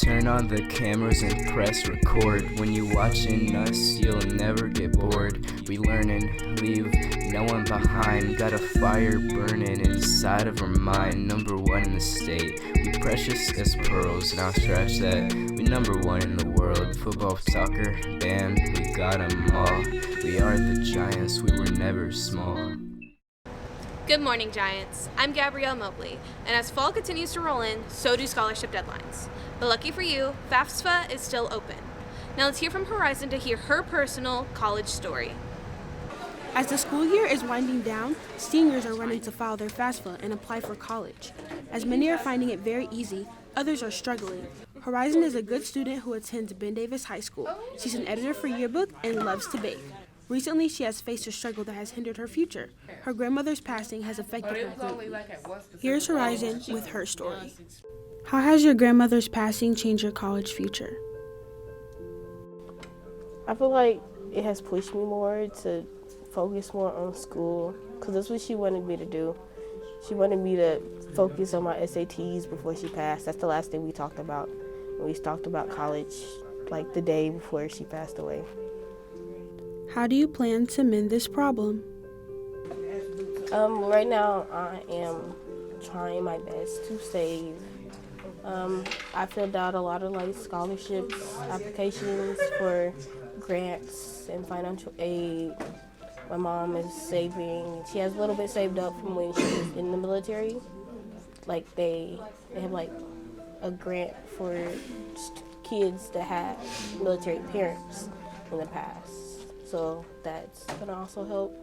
Turn on the cameras and press record. When you watching us, you'll never get bored. We learning, leave no one behind. Got a fire burning inside of our mind. Number one in the state, we precious as pearls. Now scratch that, we number one in the world. Football, soccer, band, we got 'em all. We are the giants, we were never small. Good morning, Giants. I'm Gabrielle Mobley, and as fall continues to roll in, so do scholarship deadlines. But lucky for you, FAFSA is still open. Now let's hear from Horizon to hear her personal college story. As the school year is winding down, seniors are running to file their FAFSA and apply for college. As many are finding it very easy, others are struggling. Horizon is a good student who attends Ben Davis High School. She's an editor for Yearbook and loves to bake. Recently, she has faced a struggle that has hindered her future. Her grandmother's passing has affected her greatly. Here's Horizon with her story. How has your grandmother's passing changed your college future? I feel like it has pushed me more to focus more on school, because that's what she wanted me to do. She wanted me to focus on my SATs before she passed. That's the last thing we talked about. We talked about college like the day before she passed away. How do you plan to mend this problem? Right now, I am trying my best to save. I filled out a lot of scholarships, applications for grants and financial aid. My mom is saving. She has a little bit saved up from when she was in the military. They have a grant for kids that have military parents in the past. So that's going to also help.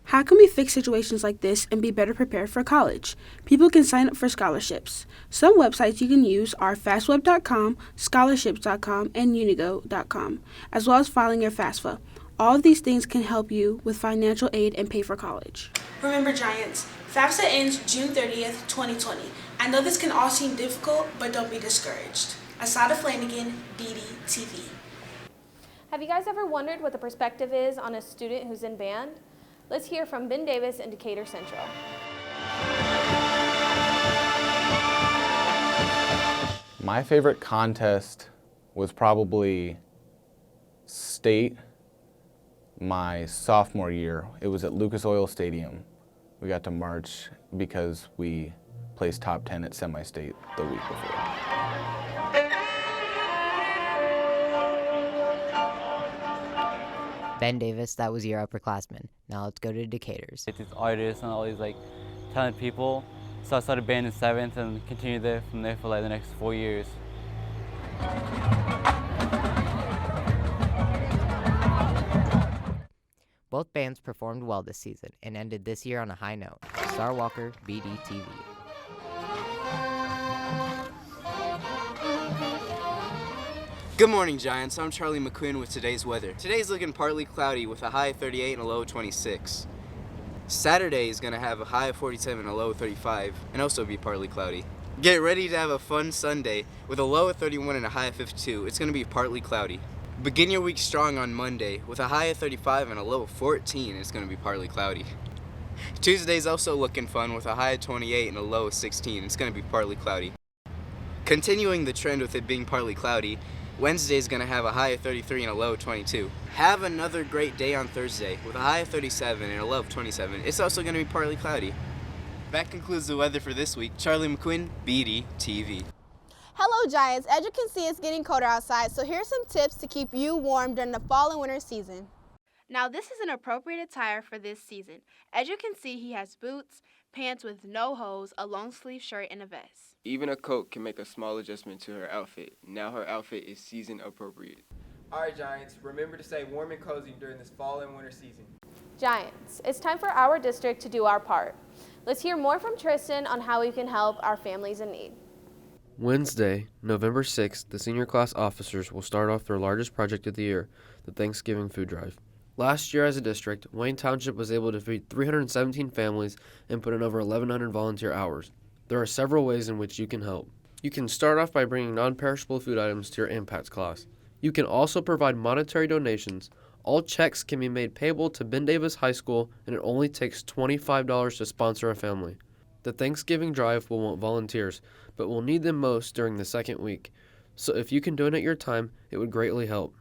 How can we fix situations like this and be better prepared for college? People can sign up for scholarships. Some websites you can use are fastweb.com, scholarships.com, and unigo.com, as well as filing your FAFSA. All of these things can help you with financial aid and pay for college. Remember, Giants, FAFSA ends June 30th, 2020. I know this can all seem difficult, but don't be discouraged. Asada Flanagan, BDTV. Have you guys ever wondered what the perspective is on a student who's in band? Let's hear from Ben Davis and Decatur Central. My favorite contest was probably state my sophomore year. It was at Lucas Oil Stadium. We got to march because we placed top 10 at semi-state the week before. Ben Davis, that was your upperclassman. Now let's go to Decatur's. It's artists and all these talented people. So I started band in 7th and continued there from there for the next 4 years. Both bands performed well this season and ended this year on a high note. Star Walker, BDTV. Good morning, Giants. I'm Charlie McQuinn with today's weather. Today's looking partly cloudy with a high of 38 and a low of 26. Saturday is going to have a high of 47 and a low of 35 and also be partly cloudy. Get ready to have a fun Sunday with a low of 31 and a high of 52. It's going to be partly cloudy. Begin your week strong on Monday with a high of 35 and a low of 14. It's going to be partly cloudy. Tuesday's also looking fun with a high of 28 and a low of 16. It's going to be partly cloudy. Continuing the trend with it being partly cloudy, Wednesday's going to have a high of 33 and a low of 22. Have another great day on Thursday with a high of 37 and a low of 27. It's also going to be partly cloudy. That concludes the weather for this week. Charlie McQuinn, BDTV. Hello, Giants. As you can see, it's getting colder outside, so here's some tips to keep you warm during the fall and winter season. Now this is an appropriate attire for this season. As you can see, he has boots, pants with no hose, a long sleeve shirt, and a vest. Even a coat can make a small adjustment to her outfit. Now her outfit is season appropriate. Alright, Giants, remember to stay warm and cozy during this fall and winter season. Giants, it's time for our district to do our part. Let's hear more from Tristan on how we can help our families in need. Wednesday, November 6th, the senior class officers will start off their largest project of the year, the Thanksgiving food drive. Last year as a district, Wayne Township was able to feed 317 families and put in over 1,100 volunteer hours. There are several ways in which you can help. You can start off by bringing non-perishable food items to your impacts class. You can also provide monetary donations. All checks can be made payable to Ben Davis High School, and it only takes $25 to sponsor a family. The Thanksgiving drive will want volunteers, but we'll need them most during the second week. So if you can donate your time, it would greatly help.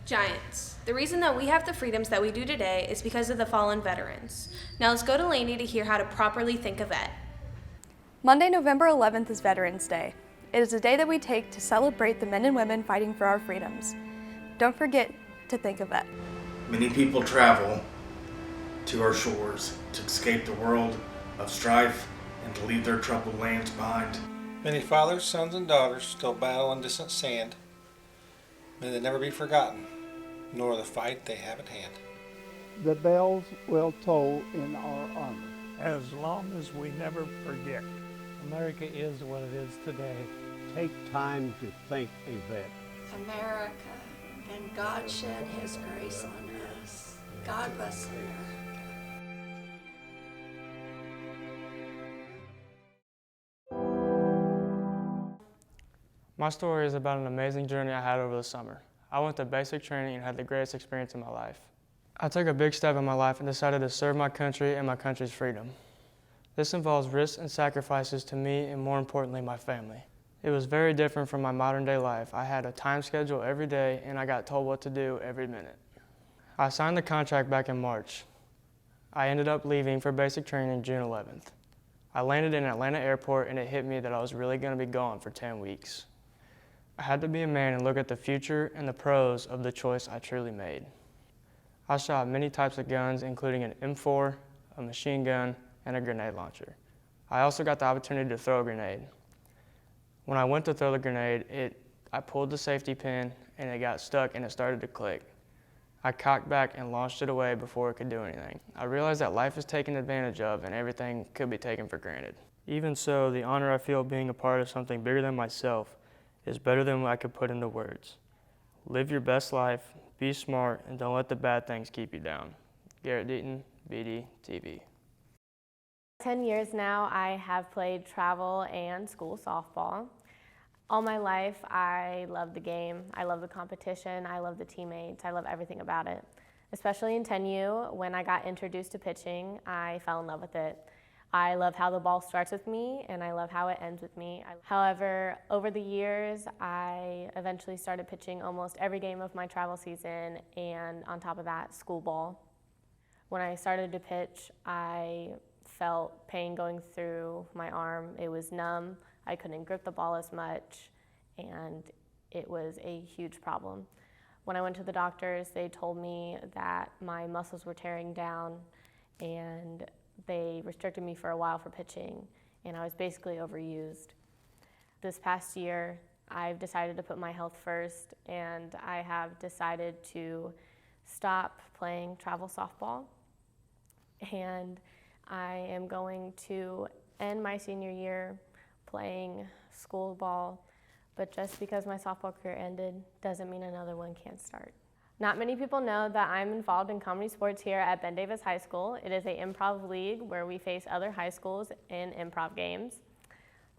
Giants. The reason that we have the freedoms that we do today is because of the fallen veterans. Now let's go to Lainey to hear how to properly think a vet. Monday, November 11th is Veterans Day. It is a day that we take to celebrate the men and women fighting for our freedoms. Don't forget to think of vet. Many people travel to our shores to escape the world of strife and to leave their troubled lands behind. Many fathers, sons, and daughters still battle in distant sand. May they never be forgotten, nor the fight they have at hand. The bells will toll in our honor. As long as we never forget. America is what it is today. Take time to think a vet. America, and God shed His grace on us. God bless America. My story is about an amazing journey I had over the summer. I went to basic training and had the greatest experience in my life. I took a big step in my life and decided to serve my country and my country's freedom. This involves risks and sacrifices to me and, more importantly, my family. It was very different from my modern day life. I had a time schedule every day and I got told what to do every minute. I signed the contract back in March. I ended up leaving for basic training June 11th. I landed in Atlanta airport and it hit me that I was really going to be gone for 10 weeks. I had to be a man and look at the future and the pros of the choice I truly made. I shot many types of guns, including an M4, a machine gun, and a grenade launcher. I also got the opportunity to throw a grenade. When I went to throw the grenade, I pulled the safety pin and it got stuck and it started to click. I cocked back and launched it away before it could do anything. I realized that life is taken advantage of and everything could be taken for granted. Even so, the honor I feel being a part of something bigger than myself is better than what I could put into words. Live your best life, be smart, and don't let the bad things keep you down. Garrett Deaton, BDTV. 10 years now, I have played travel and school softball. All my life, I love the game. I love the competition. I love the teammates. I love everything about it. Especially in 10U, when I got introduced to pitching, I fell in love with it. I love how the ball starts with me, and I love how it ends with me. However, over the years, I eventually started pitching almost every game of my travel season, and on top of that, school ball. When I started to pitch, I felt pain going through my arm. It was numb. I couldn't grip the ball as much, and it was a huge problem. When I went to the doctors, they told me that my muscles were tearing down, and they restricted me for a while for pitching, and I was basically overused. This past year, I've decided to put my health first, and I have decided to stop playing travel softball, and I am going to end my senior year playing school ball, but just because my softball career ended doesn't mean another one can't start. Not many people know that I'm involved in comedy sports here at Ben Davis High School. It is an improv league where we face other high schools in improv games.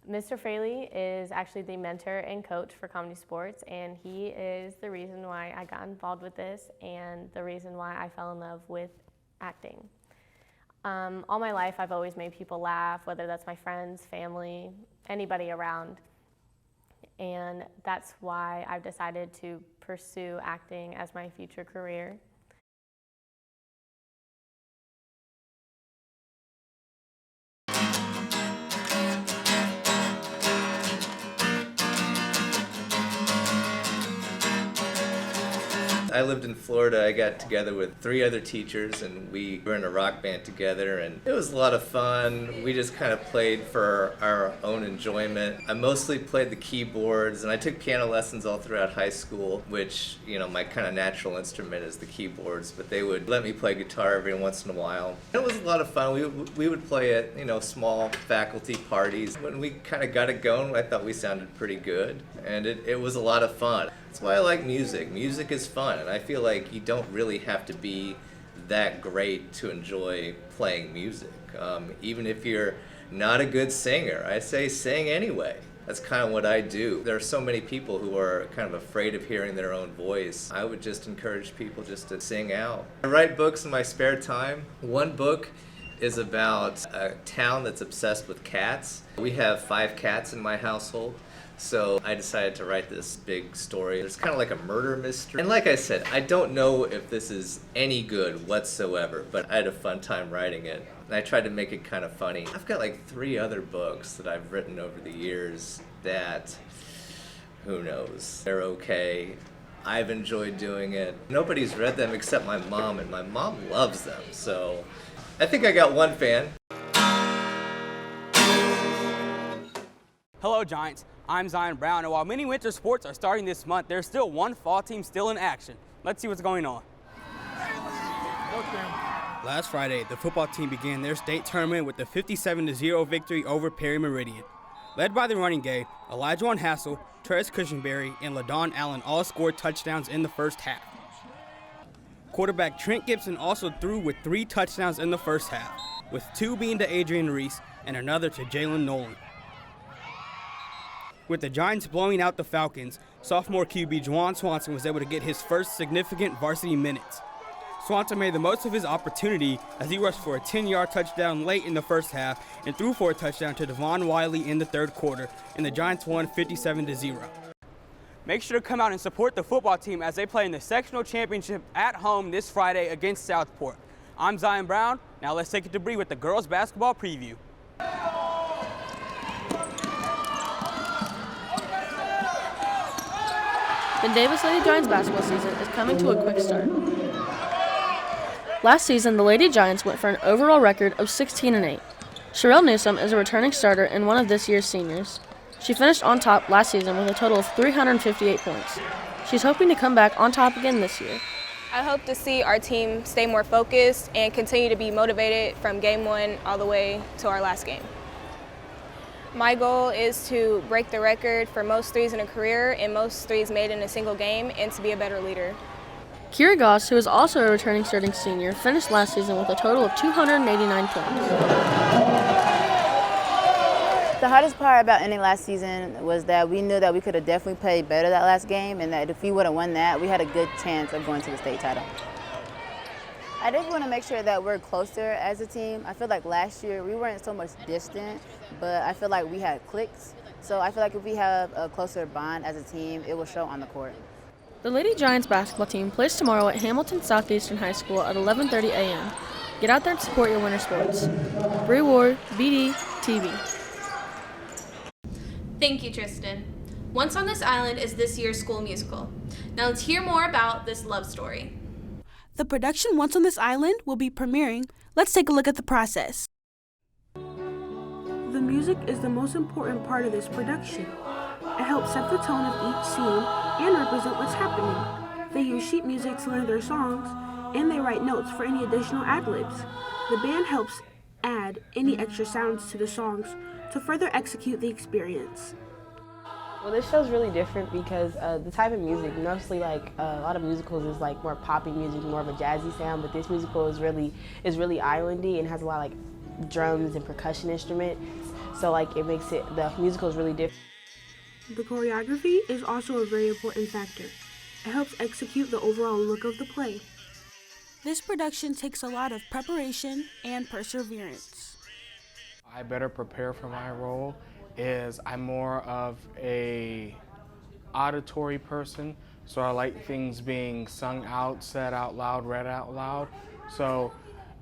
Mr. Fraley is actually the mentor and coach for comedy sports, and he is the reason why I got involved with this and the reason why I fell in love with acting. All my life, I've always made people laugh, whether that's my friends, family, anybody around. And that's why I've decided to pursue acting as my future career. I lived in Florida. I got together with 3 other teachers and we were in a rock band together and it was a lot of fun. We just kind of played for our own enjoyment. I mostly played the keyboards and I took piano lessons all throughout high school, which, you know, my kind of natural instrument is the keyboards, but they would let me play guitar every once in a while. It was a lot of fun. We would play at, you know, small faculty parties. When we kind of got it going, I thought we sounded pretty good and it was a lot of fun. That's why I like music. Music is fun, and I feel like you don't really have to be that great to enjoy playing music. Even if you're not a good singer, I say sing anyway. That's kind of what I do. There are so many people who are kind of afraid of hearing their own voice. I would just encourage people just to sing out. I write books in my spare time. One book is about a town that's obsessed with cats. We have 5 cats in my household. So I decided to write this big story. It's kind of like a murder mystery. And like I said, I don't know if this is any good whatsoever, but I had a fun time writing it. And I tried to make it kind of funny. I've got like 3 other books that I've written over the years that, who knows, they're okay. I've enjoyed doing it. Nobody's read them except my mom, and my mom loves them. So I think I got one fan. Hello Giants, I'm Zion Brown, and while many winter sports are starting this month, there's still one fall team still in action. Let's see what's going on. Last Friday, the football team began their state tournament with a 57-0 victory over Perry Meridian. Led by the running game, Elijah Hassel, Travis Cushionberry, and LaDon Allen all scored touchdowns in the first half. Quarterback Trent Gibson also threw with 3 touchdowns in the first half, with 2 being to Adrian Reese and another to Jalen Nolan. With the Giants blowing out the Falcons, sophomore QB Juwan Swanson was able to get his first significant varsity minutes. Swanson made the most of his opportunity as he rushed for a 10-yard touchdown late in the first half and threw for a touchdown to Devon Wiley in the third quarter, and the Giants won 57-0. Make sure to come out and support the football team as they play in the sectional championship at home this Friday against Southport. I'm Zion Brown. Now let's take it to Bree with the girls basketball preview. The Davis Lady Giants basketball season is coming to a quick start. Last season, the Lady Giants went for an overall record of 16-8. Sherelle Newsom is a returning starter and one of this year's seniors. She finished on top last season with a total of 358 points. She's hoping to come back on top again this year. I hope to see our team stay more focused and continue to be motivated from game 1 all the way to our last game. My goal is to break the record for most threes in a career and most threes made in a single game, and to be a better leader. Kira Goss, who is also a returning starting senior, finished last season with a total of 289 points. The hardest part about ending last season was that we knew that we could have definitely played better that last game, and that if we would have won that, we had a good chance of going to the state title. I just want to make sure that we're closer as a team. I feel like last year we weren't so much distant, but I feel like we had clicks. So I feel like if we have a closer bond as a team, it will show on the court. The Lady Giants basketball team plays tomorrow at Hamilton Southeastern High School at 11:30 a.m. Get out there and support your winter sports. Bree Ward, BDTV. Thank you, Tristan. Once on This Island is this year's school musical. Now let's hear more about this love story. The production Once on This Island will be premiering. Let's take a look at the process. The music is the most important part of this production. It helps set the tone of each scene and represent what's happening. They use sheet music to learn their songs, and they write notes for any additional ad-libs. The band helps add any extra sounds to the songs to further execute the experience. Well, this show's really different because the type of music, mostly like a lot of musicals is like more poppy music, more of a jazzy sound, but this musical is really islandy and has a lot of like drums and percussion instruments. So like it makes it, the musical is really different. The choreography is also a very important factor. It helps execute the overall look of the play. This production takes a lot of preparation and perseverance. I better prepare for my role is I'm more of a auditory person, so I like things being sung out, said out loud, read out loud. So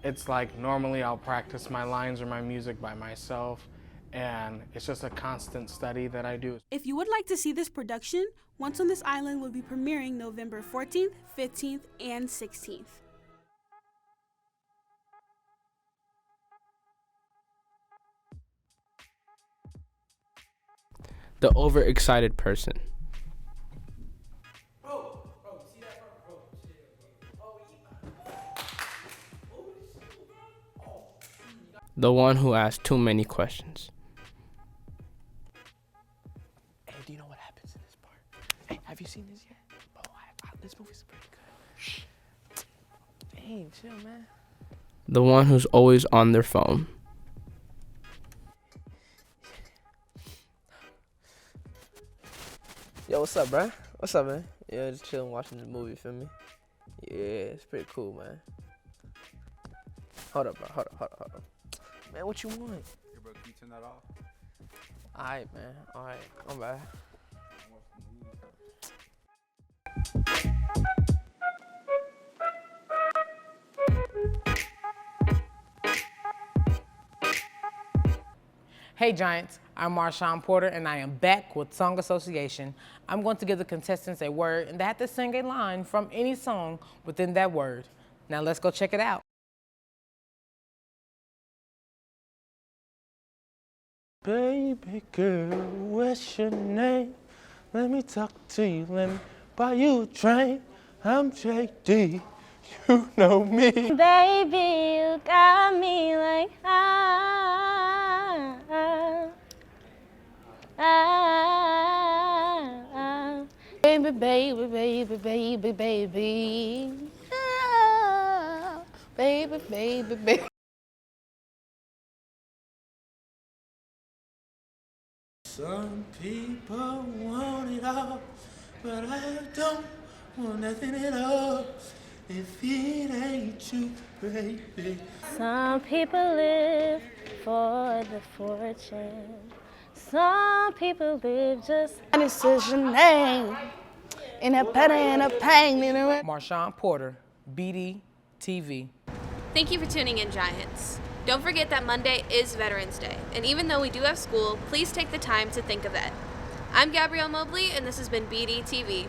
it's like normally I'll practice my lines or my music by myself, and it's just a constant study that I do. If you would like to see this production, Once on This Island will be premiering November 14th, 15th, and 16th. The overexcited person. The one who asks too many questions. Hey, do you know what happens in this part? Hey, have you seen this yet? Oh, this movie's pretty good. Dang, chill, man. The one who's always on their phone. Yo, what's up, bruh? What's up, man? Yeah, just chilling, watching the movie, feel me? Yeah, it's pretty cool, man. Hold up, bro. Hold up. Man, what you want? Hey, bro, can you turn that off? Alright, man. Alright, I'm back. Hey Giants, I'm Marshawn Porter and I am back with Song Association. I'm going to give the contestants a word and they have to sing a line from any song within that word. Now let's go check it out. Baby girl, what's your name? Let me talk to you, let me buy you a drink. I'm JD, you know me. Baby, you got me like Baby, baby, baby, baby, baby. Ah, baby, baby, baby. Some people want it all, but I don't want nothing at all. If it ain't you, baby. Some people live for the fortune. Some people live just. This is your name. In a pain, in a pain, in a. Marshawn Porter, BDTV. Thank you for tuning in, Giants. Don't forget that Monday is Veterans Day, and even though we do have school, please take the time to think of it. I'm Gabrielle Mobley, and this has been BDTV.